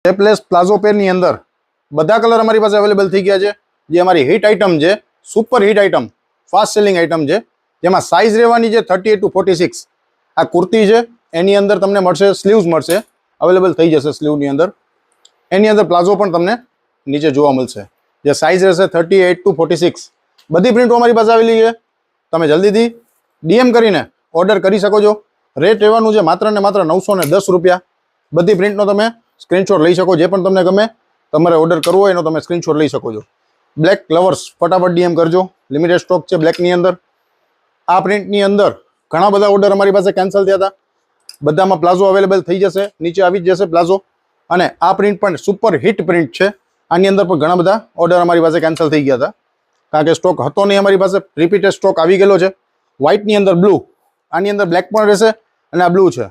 Stepless palazzo પેરની અંદર બધા colour અમારી પાસે અવેલેબલ થઈ ગયા છે. જે અમારી હિટ આઇટમ છે, super hit item, fast selling item છે, જેમાં સાઇઝ રહેવાની છે 38 to 46. આ કુર્તી છે, એની અંદર તમને મળશે સ્લીવ્સ મળશે, અવેલેબલ થઈ જશે સ્લીવની અંદર. એની અંદર પ્લાઝો પણ તમને નીચે જોવા મળશે, જે સાઇઝ રહેશે 38 to 46. બધી પ્રિન્ટો અમારી પાસે આવેલી છે. તમે જલ્દીથી ડીએમ કરીને ઓર્ડર કરી શકો છો. રેટ રહેવાનું છે માત્ર ને માત્ર 910 રૂપિયા. બધી પ્રિન્ટનો તમે સ્ક્રીનશોટ લઈ શકો, જે પણ તમને ગમે તમારે ઓર્ડર કરવો હોય એનો તમે સ્ક્રીનશોટ લઈ શકો છો. બ્લેક લવર્સ ફટાફટ ડીએમ કરજો, લિમિટેડ સ્ટોક છે બ્લેકની અંદર. આ પ્રિન્ટની અંદર ઘણા બધા ઓર્ડર અમારી પાસે કેન્સલ થયા હતા. બધામાં પ્લાઝો અવેલેબલ થઈ જશે, નીચે આવી જ જશે પ્લાઝો. અને આ પ્રિન્ટ પણ સુપર હિટ પ્રિન્ટ છે. આની અંદર પણ ઘણા બધા ઓર્ડર અમારી પાસે કેન્સલ થઈ ગયા હતા, કારણ કે સ્ટોક હતો નહીં અમારી પાસે. રિપીટેડ સ્ટોક આવી ગયેલો છે. વ્હાઇટની અંદર બ્લુ, આની અંદર બ્લેક પણ રહેશે, અને આ બ્લુ છે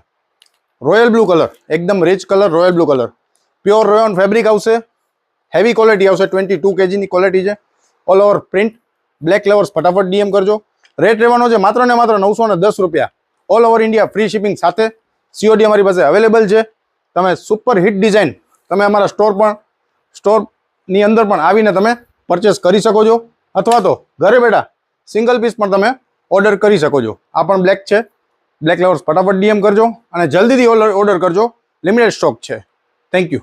રોયલ બ્લુ કલર, એકદમ rich colour, royal blue colour. Pure rayon fabric આવશે, હેવી ક્વોલિટી આવશે, 22 kgની ક્વોલિટી છે. All over print. Black lovers ફટાફટ ડીએમ કરજો. રેટ રહેવાનો છે માત્ર ને માત્ર 910 રૂપિયા. All over India free shipping સાથે. COD અમારી પાસે અવેલેબલ છે. તમે સુપર હિટ ડિઝાઇન તમે અમારા સ્ટોરની અંદર પણ આવીને તમે પરચેસ કરી શકો છો, અથવા તો ઘરે બેઠા સિંગલ પીસ પણ તમે ઓર્ડર કરી શકો છો. આ પણ બ્લેક છે. બ્લેક લવર્સ ફટાફટ ડીએમ કરજો અને જલ્દીથી ઓર્ડર કરજો, લિમિટેડ સ્ટોક છે. Thank you.